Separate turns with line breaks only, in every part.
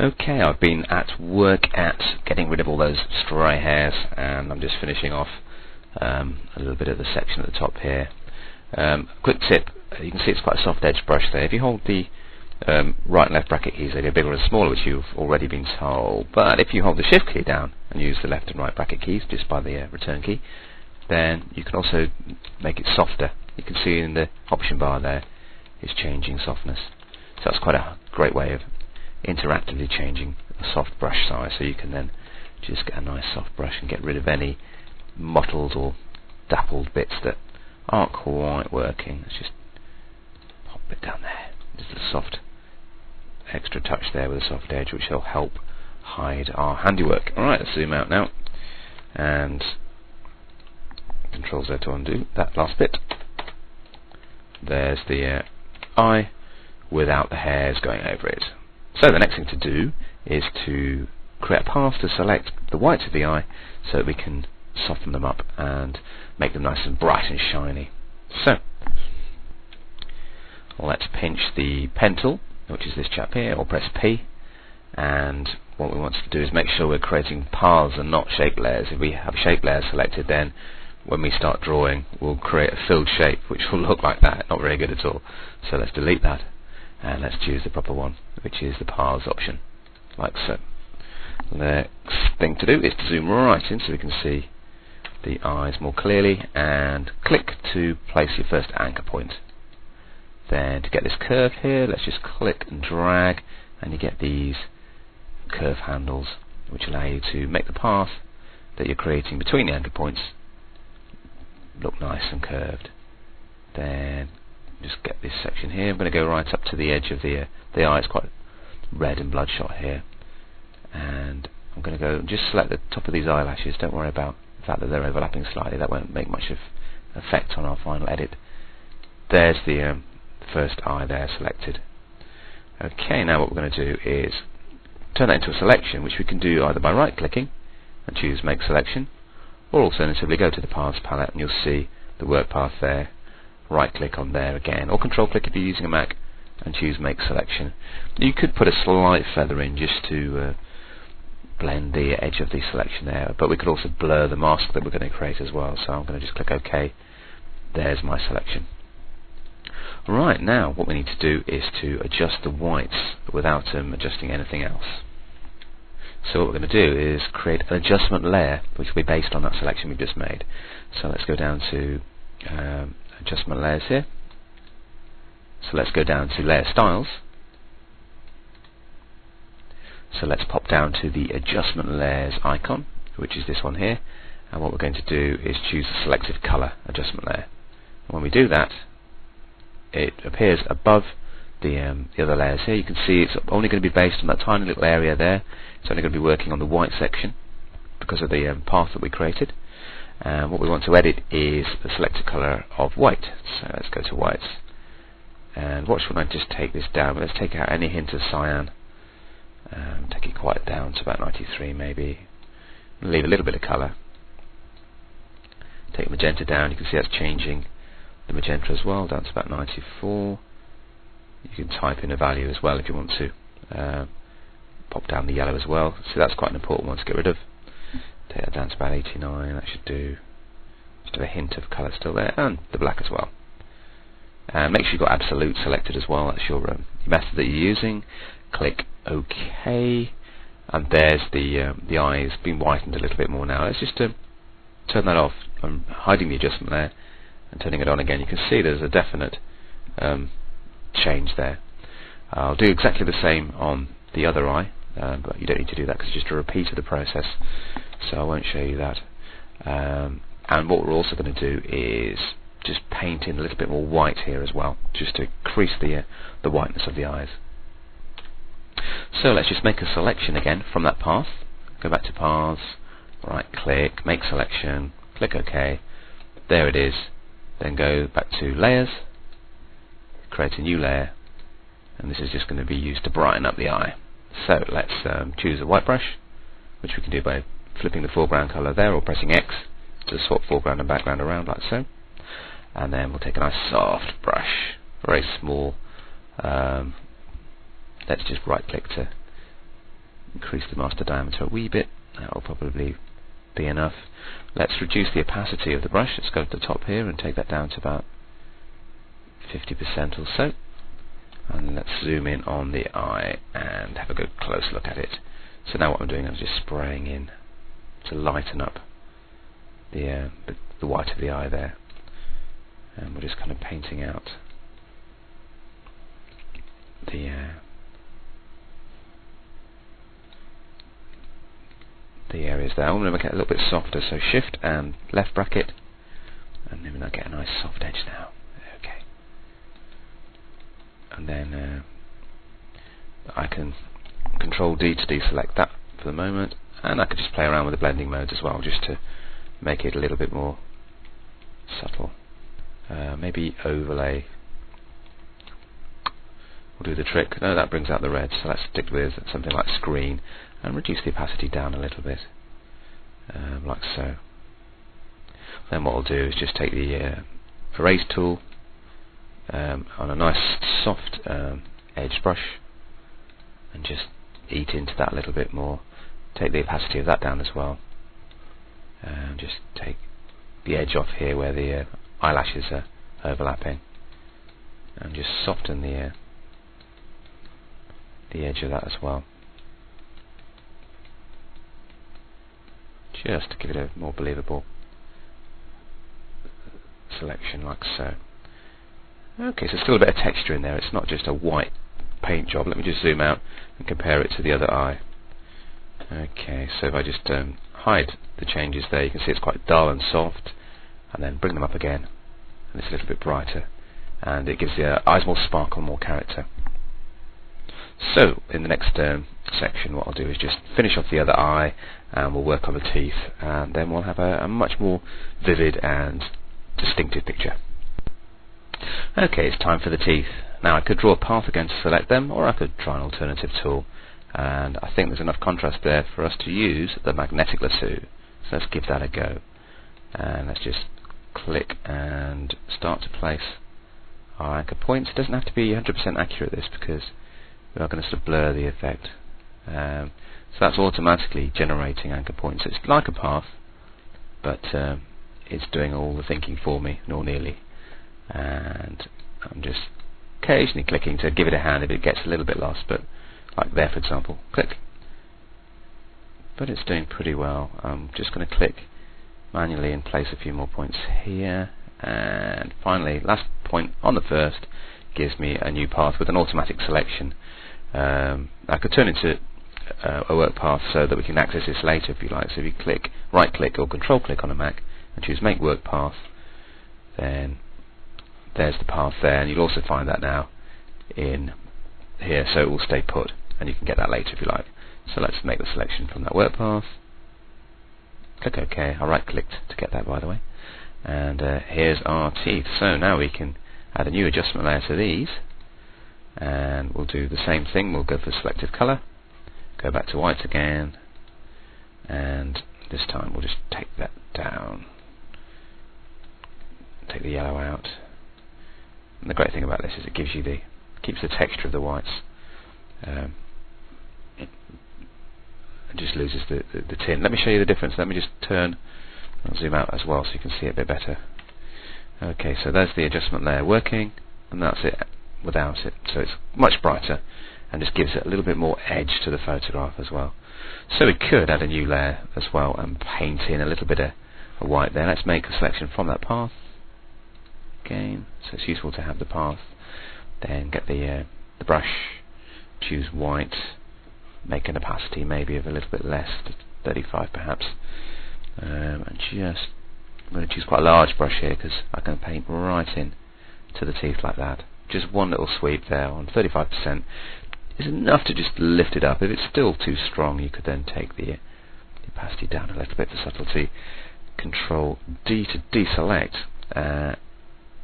Okay, I've been at work at getting rid of all those stray hairs, and I'm just finishing off a little bit of the section at the top here. Quick tip, you can see it's quite a soft edge brush there. If you hold the right and left bracket keys, they get bigger and smaller, which you've already been told. But if you hold the shift key down and use the left and right bracket keys just by the return key, then you can also make it softer. You can see in the option bar there, it's changing softness. So that's quite a great way of interactively changing a soft brush size, so you can then just get a nice soft brush and get rid of any mottled or dappled bits that aren't quite working. Let's just pop it down there. Just a soft extra touch there with a soft edge, which will help hide our handiwork. Alright, let's zoom out now, and Control Z to undo that last bit. There's the eye without the hairs going over it. So the next thing to do is to create a path to select the whites of the eye so that we can soften them up and make them nice and bright and shiny. So let's pinch the pen tool, which is this chap here, or press P, and what we want to do is make sure we're creating paths and not shape layers. If we have shape layers selected, then when we start drawing we'll create a filled shape which will look like that, not very good at all. So let's delete that and let's choose the proper one, which is the paths option, like so. The next thing to do is to zoom right in so we can see the eyes more clearly, and click to place your first anchor point. Then to get this curve here, let's just click and drag, and you get these curve handles which allow you to make the path that you're creating between the anchor points look nice and curved. Then just get this section here. I'm going to go right up to the edge of the eye. It's quite red and bloodshot here, and I'm going to go and just select the top of these eyelashes. Don't worry about the fact that they're overlapping slightly. That won't make much of effect on our final edit. There's the first eye there selected. Okay, now what we're going to do is turn that into a selection, which we can do either by right clicking and choose make selection, or alternatively go to the paths palette and you'll see the work path there. Right click on there again, or control click if you're using a Mac and choose make selection. You could put a slight feather in just to blend the edge of the selection there, but we could also blur the mask that we're going to create as well. So I'm going to just click OK. There's my selection. Right, now what we need to do is to adjust the whites without adjusting anything else. So what we're going to do is create an adjustment layer which will be based on that selection we've just made. So let's go down to adjustment layers here. So let's go down to layer styles. So let's pop down to the adjustment layers icon, which is this one here, and what we're going to do is choose the selective color adjustment layer. And when we do that, it appears above the other layers here. You can see it's only going to be based on that tiny little area there. It's only going to be working on the white section because of the path that we created. And what we want to edit is the selected color of white. So let's go to whites, and watch when I just take this down. But let's take out any hint of cyan, take it quite down to about 93 maybe, leave a little bit of color. Take magenta down. You can see that's changing the magenta as well, down to about 94. You can type in a value as well if you want to. Pop down the yellow as well. So that's quite an important one to get rid of. Take that down to about 89. That should do. Just have a hint of colour still there, and the black as well. Make sure you've got absolute selected as well. That's your method that you're using. Click OK, and there's the eyes being whitened a little bit more now. Let's just turn that off. I'm hiding the adjustment there and turning it on again. You can see there's a definite change there. I'll do exactly the same on the other eye, but you don't need to do that because it's just a repeat of the process, so I won't show you that. And what we're also going to do is just paint in a little bit more white here as well, just to increase the whiteness of the eyes. So let's just make a selection again from that path. Go back to paths, right click, make selection, click OK. There it is. Then go back to layers, create a new layer, and this is just going to be used to brighten up the eye. So let's choose a white brush, which we can do by flipping the foreground color there or pressing X to swap foreground and background around like so. And then we'll take a nice soft brush, very small. Let's just right click to increase the master diameter a wee bit. That will probably be enough. Let's reduce the opacity of the brush. Let's go to the top here and take that down to about 50% or so. And let's zoom in on the eye and have a good close look at it. So now what I'm doing is just spraying in to lighten up the white of the eye there. And we're just kind of painting out the areas there. I'm going to make it a little bit softer, so shift and left bracket, and then I get a nice soft edge now. Okay. And then I can Control D to deselect that for the moment, and I could just play around with the blending modes as well, just to make it a little bit more subtle. Maybe overlay will do the trick. No, that brings out the red, so let's stick with something like screen and reduce the opacity down a little bit, like so. Then what I'll do is just take the erase tool on a nice soft edged brush and just eat into that a little bit more. Take the opacity of that down as well, and just take the edge off here where the eyelashes are overlapping, and just soften the edge of that as well, just to give it a more believable selection, like so. Okay, so still a bit of texture in there. It's not just a white paint job. Let me just zoom out and compare it to the other eye. Okay, so if I just hide the changes there, you can see it's quite dull and soft, and then bring them up again, and it's a little bit brighter, and it gives the eyes more sparkle, more character. So in the next section, what I'll do is just finish off the other eye, and we'll work on the teeth, and then we'll have a much more vivid and distinctive picture. Okay, it's time for the teeth. Now I could draw a path again to select them, or I could try an alternative tool, and I think there's enough contrast there for us to use the magnetic lasso. So let's give that a go, and let's just click and start to place our anchor points. It doesn't have to be 100% accurate, this, because we are going to sort of blur the effect. So that's automatically generating anchor points. It's like a path, but it's doing all the thinking for me, nor nearly. And I'm just occasionally clicking to give it a hand if it gets a little bit lost, but like there, for example, click. But it's doing pretty well. I'm just going to click manually and place a few more points here, and finally, last point on the first gives me a new path with an automatic selection. I could turn it into a work path so that we can access this later if you like. So if you click, right click or control click on a Mac and choose make work path, then there's the path there, and you'll also find that now in here, so it will stay put, and you can get that later if you like. So let's make the selection from that work path. Click OK. I right clicked to get that, by the way. And here's our teeth. So now we can add a new adjustment layer to these, and we'll do the same thing. We'll go for selective color, go back to white again, and this time we'll just take that down, take the yellow out. And the great thing about this is it gives you keeps the texture of the whites. It just loses the tint. Let me show you the difference. Let me just turn and zoom out as well so you can see it a bit better. Okay, so there's the adjustment layer working, and that's it without it. So it's much brighter and just gives it a little bit more edge to the photograph as well. So we could add a new layer as well and paint in a little bit of white there. Let's make a selection from that path again, so it's useful to have the path. Then get the brush, choose white, make an opacity maybe of a little bit less, 35 perhaps, and I'm going to choose quite a large brush here because I can paint right in to the teeth like that. Just one little sweep there on 35% is enough to just lift it up. If it's still too strong, you could then take the opacity down a little bit for subtlety. Control D to deselect,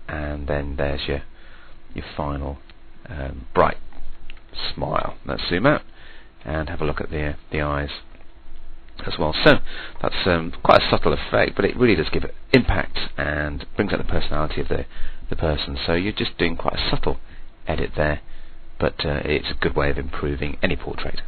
and then there's your final bright smile. Let's zoom out and have a look at the eyes as well. So that's quite a subtle effect, but it really does give it impact and brings out the personality of the person. So you're just doing quite a subtle edit there, but it's a good way of improving any portrait.